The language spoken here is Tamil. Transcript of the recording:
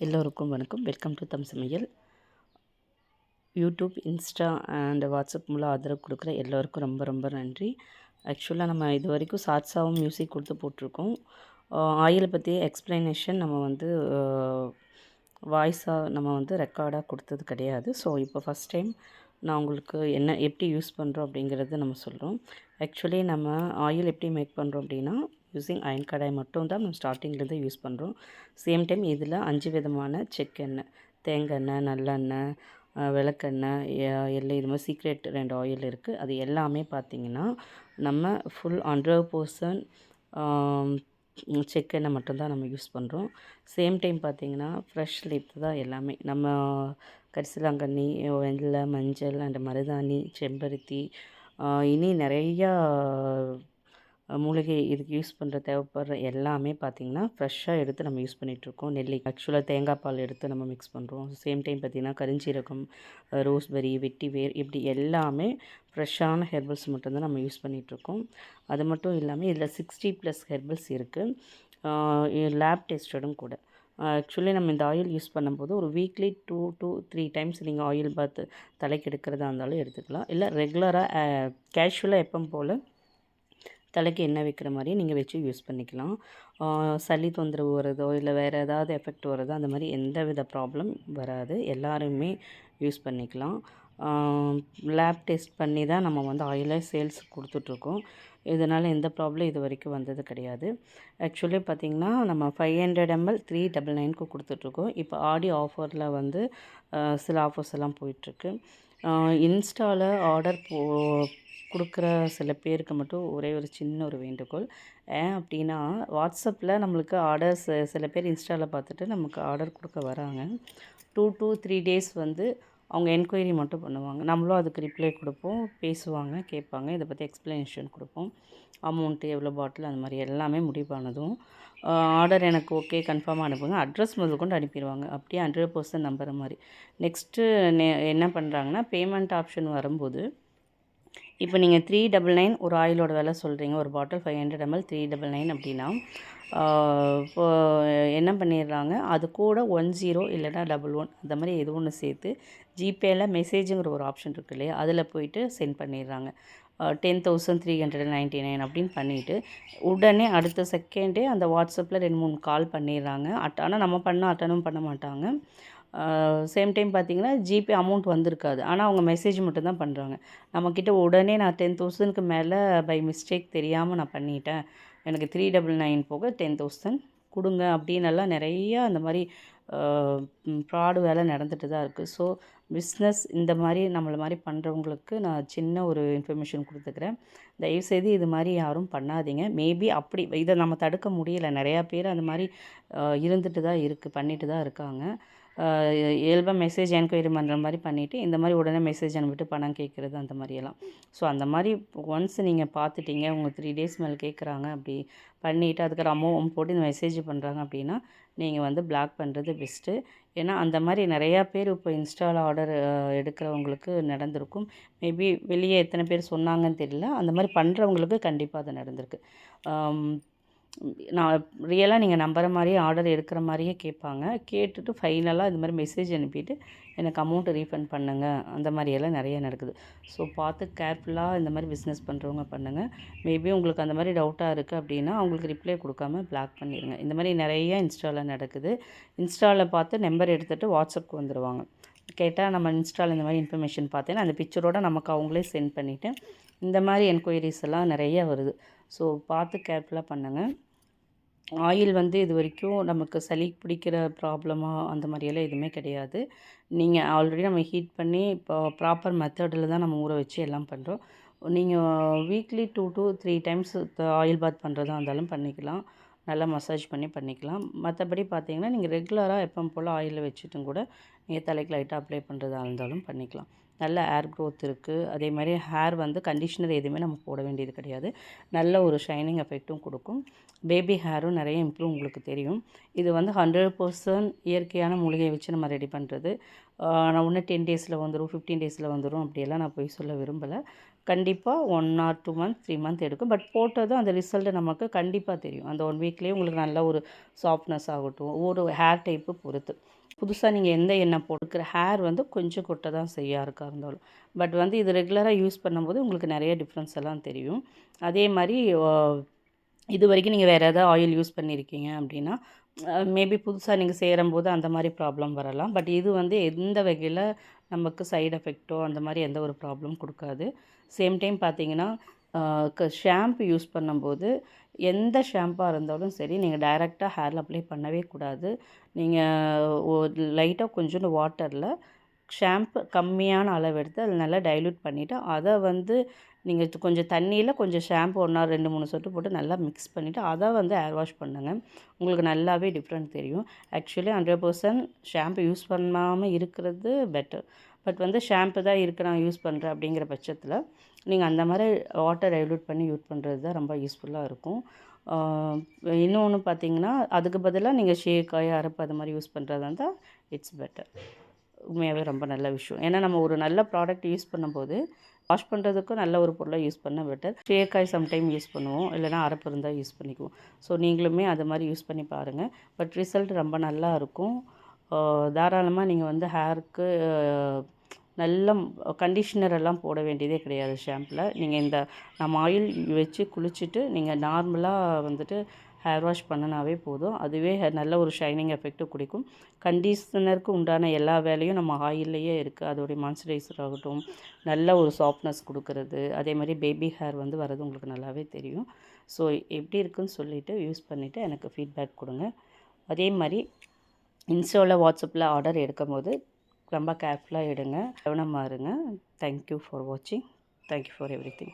எல்லோருக்கும் வணக்கம். வெல்கம் டு தம் சமையல். யூடியூப், இன்ஸ்டா அண்ட் வாட்ஸ்அப் மூலம் ஆதரவு கொடுக்குற எல்லோருக்கும் ரொம்ப ரொம்ப நன்றி. ஆக்சுவலாக நம்ம இது வரைக்கும் ஷார்ட்ஸாகவும் மியூசிக் கொடுத்து போட்டிருக்கோம். ஆயிலை பற்றி எக்ஸ்ப்ளனேஷன் நம்ம வந்து வாய்ஸாக நம்ம வந்து ரெக்கார்டாக கொடுத்தது கிடையாது. ஸோ இப்போ ஃபஸ்ட் டைம் நான் உங்களுக்கு எப்படி யூஸ் பண்ணுறோம் அப்படிங்கிறத நம்ம சொல்கிறோம். ஆக்சுவலி நம்ம ஆயில் எப்படி மேக் பண்ணுறோம் அப்படின்னா, யூஸிங் அயன் கடாய் மட்டும் தான் நம்ம ஸ்டார்டிங்லேருந்து யூஸ் பண்ணுறோம். சேம் டைம் இதில் 5 விதமான செக்கெண்ணெய், தேங்காய் எண்ணெய், நல்லெண்ணெய், விளக்கெண்ணெய், எள்ளு, இது மாதிரி சீக்ரெட் 2 ஆயில் இருக்குது. அது எல்லாமே பார்த்திங்கன்னா நம்ம ஃபுல் 100% செக்கெண்ணெய் மட்டும்தான் நம்ம யூஸ் பண்ணுறோம். சேம் டைம் பார்த்திங்கன்னா ஃப்ரெஷ் லீஃப் தான் எல்லாமே. நம்ம கரிசலாங்கண்ணி, வெள்ளை, மஞ்சள் அண்ட் மருதாணி, செம்பருத்தி, இனி நிறையா மூலிகை இதுக்கு யூஸ் பண்ணுற தேவைப்படுற எல்லாமே பார்த்திங்கன்னா ஃப்ரெஷ்ஷாக எடுத்து நம்ம யூஸ் பண்ணிகிட்ருக்கோம். ஆக்சுவலாக தேங்காய் பால் எடுத்து நம்ம மிக்ஸ் பண்ணுறோம். சேம் டைம் பார்த்திங்கன்னா கருஞ்சீரகம், ரோஸ்பெரி, வெட்டிவேர், இப்படி எல்லாமே ஃப்ரெஷ்ஷான ஹெர்பல்ஸ் மட்டும்தான் நம்ம யூஸ் பண்ணிகிட்ருக்கோம். அது மட்டும் இல்லாமல் இதில் 60+ ஹெர்பல்ஸ் இருக்குது. லேப் டெஸ்டடும் கூட. ஆக்சுவலி நம்ம இந்த ஆயில் யூஸ் பண்ணும்போது ஒரு வீக்லி 2 to 3 டைம்ஸ் நீங்கள் ஆயில் பாத் தலைக்கு எடுக்கிறதா இருந்தாலும் எடுத்துக்கலாம். இல்லை ரெகுலராக கேஷுவலாக எப்போ போல் தலைக்கு எண்ணெய் வைக்கிற மாதிரி நீங்கள் வச்சு யூஸ் பண்ணிக்கலாம். சளி தொந்தரவு வருதோ இல்லை வேறு ஏதாவது எஃபெக்ட் வருதோ அந்த மாதிரி எந்த வித ப்ராப்ளம் வராது. எல்லாருமே யூஸ் பண்ணிக்கலாம். லேப் டெஸ்ட் பண்ணி தான் நம்ம வந்து ஆயிலை சேல்ஸ் கொடுத்துட்ருக்கோம். இதனால் எந்த ப்ராப்ளம் இது வரைக்கும் வந்தது கிடையாது. ஆக்சுவலி பார்த்திங்கன்னா நம்ம 500 ml 399க்கு கொடுத்துட்ருக்கோம். இப்போ ஆடி ஆஃபரில் வந்து சில ஆஃபர்ஸ் எல்லாம் போயிட்டுருக்கு. இன்ஸ்டாவில் ஆர்டர் கொடுக்குற சில பேருக்கு மட்டும் ஒரே ஒரு சின்ன ஒரு வேண்டுகோள். ஏன் அப்படின்னா, வாட்ஸ்அப்பில் நம்மளுக்கு ஆர்டர்ஸ் சில பேர் இன்ஸ்டாவில் பார்த்துட்டு நமக்கு ஆர்டர் கொடுக்க வராங்க. 2 to 3 days வந்து அவங்க என்கொயரி மட்டும் பண்ணுவாங்க. நம்மளும் அதுக்கு ரிப்ளை கொடுப்போம், பேசுவாங்க, கேட்பாங்க, இதை பற்றி எக்ஸ்ப்ளனேஷன் கொடுப்போம். அமௌண்ட்டு எவ்வளோ பாட்டில் அந்த மாதிரி எல்லாமே முடிவானதும் ஆர்டர் எனக்கு ஓகே கன்ஃபார்மாக அனுப்புங்க, அட்ரஸ் முதல் கொண்டு அனுப்பிடுவாங்க. அப்படியே 100% நம்புகிற மாதிரி. நெக்ஸ்ட்டு என்ன பண்ணுறாங்கன்னா, பேமெண்ட் ஆப்ஷன் வரும்போது இப்போ நீங்கள் 399 ஒரு ஆயிலோட விலை சொல்கிறீங்க, ஒரு பாட்டில் 500 ml 399 அப்படின்னா இப்போது என்ன பண்ணிடுறாங்க, அது கூட 10 இல்லைனா 11 அந்த மாதிரி எது ஒன்று சேர்த்து ஜிபேயில் மெசேஜுங்கிற ஒரு ஆப்ஷன் இருக்குது இல்லையா, அதில் போயிட்டு சென்ட் பண்ணிடுறாங்க. 10,399 அப்படின்னு பண்ணிவிட்டு உடனே அடுத்த செகண்டே அந்த வாட்ஸ்அப்பில் 2-3 கால் பண்ணிடுறாங்க. ஆனால் நம்ம அட்டனும் பண்ண மாட்டாங்க. சேம் டைம் பார்த்திங்கன்னா ஜிபே அமௌண்ட் வந்திருக்காது. ஆனால் அவங்க மெசேஜ் மட்டும் தான் பண்ணுறாங்க. நம்மக்கிட்ட உடனே நான் 10,000க்கு மேலே பை மிஸ்டேக் தெரியாமல் நான் பண்ணிட்டேன், எனக்கு 399 போக 10,000 கொடுங்க அப்படின்னெல்லாம் நிறையா அந்த மாதிரி ஃப்ராடு வேலை நடந்துட்டு தான் இருக்குது. ஸோ பிஸ்னஸ் இந்த மாதிரி நம்மளை மாதிரி பண்ணுறவங்களுக்கு நான் சின்ன ஒரு இன்ஃபர்மேஷன் கொடுத்துக்கிறேன். தயவுசெய்து இது மாதிரி யாரும் பண்ணாதீங்க. மேபி அப்படி இதை நம்ம தடுக்க முடியலை. நிறையா பேர் அந்த மாதிரி இருந்துட்டு தான் இருக்குது, பண்ணிட்டு தான் இருக்காங்க. இயல்பாக மெசேஜ் என்கொயரி பண்ணுற மாதிரி பண்ணிவிட்டு இந்த மாதிரி உடனே மெசேஜ் அனுப்பிட்டு பணம் கேட்குறது அந்த மாதிரியெல்லாம். ஸோ அந்த மாதிரி ஒன்ஸ் நீங்கள் பார்த்துட்டீங்க, உங்கள் 3 days மேலே கேட்குறாங்க, அப்படி பண்ணிவிட்டு அதுக்கு அமௌண்ட் போட்டு இந்த மெசேஜ் பண்ணுறாங்க அப்படின்னா நீங்கள் வந்து பிளாக் பண்ணுறது பெஸ்ட்டு. ஏன்னா அந்த மாதிரி நிறையா பேர் இப்போ இன்ஸ்டாவில் ஆர்டர் எடுக்கிறவங்களுக்கு நடந்திருக்கும். மேபி வெளியே எத்தனை பேர் சொன்னாங்கன்னு தெரியல, அந்த மாதிரி பண்ணுறவங்களுக்கு கண்டிப்பாக அது நடந்திருக்கு. நான் ரியலாக நீங்கள் நம்புகிற மாதிரியே ஆர்டர் எடுக்கிற மாதிரியே கேட்பாங்க. கேட்டுட்டு ஃபைனலாக இது மாதிரி மெசேஜ் அனுப்பிட்டு எனக்கு அமௌண்ட்டு ரீஃபண்ட் பண்ணுங்கள், அந்த மாதிரியெல்லாம் நிறைய நடக்குது. ஸோ பார்த்து கேர்ஃபுல்லாக இந்த மாதிரி பிஸ்னஸ் பண்ணுறவங்க பண்ணுங்கள். மேபி உங்களுக்கு அந்த மாதிரி டவுட்டாக இருக்குது அப்படின்னா அவங்களுக்கு ரிப்ளை கொடுக்காம பிளாக் பண்ணிடுங்க. இந்த மாதிரி நிறைய இன்ஸ்டாவில் நடக்குது. இன்ஸ்டாவில் பார்த்து நம்பர் எடுத்துகிட்டு வாட்ஸ்அப்புக்கு வந்துடுவாங்க. கேட்டால் நம்ம இன்ஸ்டாவில் இந்த மாதிரி இன்ஃபர்மேஷன் பார்த்தேன்னா அந்த பிக்சரோடு நமக்கு அவங்களே சென்ட் பண்ணிவிட்டு இந்த மாதிரி என்கொயரிஸ் எல்லாம் நிறைய வருது. ஸோ பார்த்து கேர்ஃபுல்லாக பண்ணுங்கள். ஆயில் வந்து இது வரைக்கும் நமக்கு சளி பிடிக்கிற ப்ராப்ளமாக அந்த மாதிரியெல்லாம் எதுவுமே கிடையாது. நீங்கள் ஆல்ரெடி நம்ம ஹீட் பண்ணி இப்போ ப்ராப்பர் மெத்தடில் தான் நம்ம ஊற வச்சு எல்லாம் பண்ணுறோம். நீங்கள் weekly 2 to 3 times oil bath பண்ணுறதா இருந்தாலும் பண்ணிக்கலாம். நல்லா மசாஜ் பண்ணி பண்ணிக்கலாம். மற்றபடி பார்த்தீங்கன்னா நீங்கள் ரெகுலராக எப்போ போல் ஆயிலில் வச்சுட்டும் கூட நீங்கள் தலைக்கு லைட்டாக அப்ளை பண்ணுறதா இருந்தாலும் பண்ணிக்கலாம். நல்ல ஹேர் க்ரோத் இருக்குது. அதே மாதிரி ஹேர் வந்து கண்டிஷ்னர் எதுவுமே நம்ம போட வேண்டியது கிடையாது. நல்ல ஒரு ஷைனிங் எஃபெக்ட்டும் கொடுக்கும். பேபி ஹேரும் நிறைய இம்ப்ரூவ் உங்களுக்கு தெரியும். இது வந்து 100% இயற்கையான மூலிகையை வச்சு நம்ம ரெடி பண்ணுறது. நான் ஒன்று 10 daysல வந்துடும், 15 daysல வந்துடும் அப்படியெல்லாம் நான் போய் சொல்ல விரும்பலை. கண்டிப்பாக 1 ஆர் 2 மந்த் 3 மந்த் எடுக்கும். பட் போட்டதும் அந்த ரிசல்ட்டு நமக்கு கண்டிப்பாக தெரியும். அந்த 1 வீக்லேயே உங்களுக்கு நல்ல ஒரு சாஃப்ட்னஸ் ஆகட்டும், ஒரு ஹேர் டைப்பு பொறுத்து. புதுசா நீங்க எந்த எண்ணெய் போட்டுக்கிற ஹேர் வந்து கொஞ்சம் கொட்ட தான் செய்யும் யாருக்கா இருந்தாலும். பட் வந்து இது ரெகுலரா யூஸ் பண்ணும்போது உங்களுக்கு நெறைய டிஃப்ரென்ஸ் எல்லாம் தெரியும். அதே மாரி இதுவரைக்கும் நீங்க வேறு ஏதாவது ஆயில் யூஸ் பண்ணியிருக்கீங்க அப்படின்னா, மேபி புதுசா நீங்க சேரும்போது அந்த மாரி ப்ராப்ளம் வரலாம். பட் இது வந்து எந்த வகையில நமக்கு சைட் எஃபெக்ட்டோ அந்த மாரி எந்த ஒரு ப்ராப்ளம் குடுக்காது. சேம் டைம் பார்த்தீங்கன்னா, ஷாம்பு யூஸ் பண்ணும்போது எந்த ஷாம்பா இருந்தாலும் சரி, நீங்க டைரக்ட்டா ஹேர்ல அப்ளை பண்ணவே கூடாது. நீங்க லைட்டா கொஞ்சோண்டு வாட்டர்ல ஷாம்பு கம்மியான அளவு எடுத்து அதில நல்லா டைல்யூட் பண்ணிவிட்டு, அத வந்து நீங்க கொஞ்சம் தண்ணியில கொஞ்சம் ஷாம்பு 1 ஆர் 2, 3 சொட்டு போட்டு நல்லா மிக்ஸ் பண்ணிவிட்டு, அத வந்து ஹேர் வாஷ் பண்ணுங்க. உங்களுக்கு நல்லாவே டிஃப்ரெண்ட் தெரியும். ஆக்சுவலி 100% ஷாம்பு யூஸ் பண்ணாம இருக்கிறது பெட்டர். பட் வந்து ஷாம்பு தான் இருக்கு நான் யூஸ் பண்ணுறேன் அப்படிங்கிற பட்சத்தில, நீங்க அந்த மாரி வாட்டர் டைல்யூட் பண்ணி யூஸ் பண்ணுறது தான் ரொம்ப யூஸ்ஃபுல்லா இருக்கும். ஆ இன்னொன்னு பார்த்தீங்கன்னா, அதுக்கு பதிலா நீங்க ஷேக் ஆயில், அரப்பு அது மாரி யூஸ் பண்ணுறதா இருந்தா இட்ஸ் பெட்டர். உண்மையாவே ரொம்ப நல்ல விஷயம். ஏன்னா நம்ம ஒரு நல்ல ப்ராடக்ட் யூஸ் பண்ணும்போது, வாஷ் பண்ணுறதுக்கும் நல்ல ஒரு பொருளை யூஸ் பண்ணா பெட்டர். ஷேக்காய் சம்டைம் யூஸ் பண்ணுவோம். இல்லைனா அரப்பு இருந்தா யூஸ் பண்ணிக்குவோம். ஸோ நீங்களுமே அது மாரி யூஸ் பண்ணி பாருங்க. பட் ரிசல்ட் ரொம்ப நல்லா இருக்கும். தாராளமா நீங்க வந்து ஹேருக்கு நல்ல கண்டிஷனர் எல்லாம் போட வேண்டியதே கிடையாது ஷாம்புல. நீங்க இந்த நம்ம ஆயில் வச்சு குளிச்சுட்டு, நீங்க நார்மலா வந்துட்டு ஹேர் வாஷ் பண்ணுனாவே போதும். அதுவே நல்ல ஒரு ஷைனிங் எஃபெக்ட்டு குடிக்கும். கண்டிஷனருக்கு உண்டான எல்லா வேலையும் நம்ம ஆயில்லயே இருக்கு. அதோடைய மாய்ஸ்சரைசர் ஆகட்டும், நல்ல ஒரு சாஃப்ட்னஸ் குடுக்குறது, அதே மாரி பேபி ஹேர் வந்து வர்றது உங்களுக்கு நல்லாவே தெரியும். ஸோ எப்படி இருக்குன்னு சொல்லிட்டு யூஸ் பண்ணிவிட்டு எனக்கு ஃபீட்பேக் குடுங்க. அதே மாரி இன்ஸ்டால, வாட்ஸ்அப்பில ஆர்டர் எடுக்கும்போது ரொம்ப கேர்ஃபுல்லா எடுங்க. கவனமா இருங்க. தேங்க் யூ ஃபார் வாட்சிங். Thank you for everything.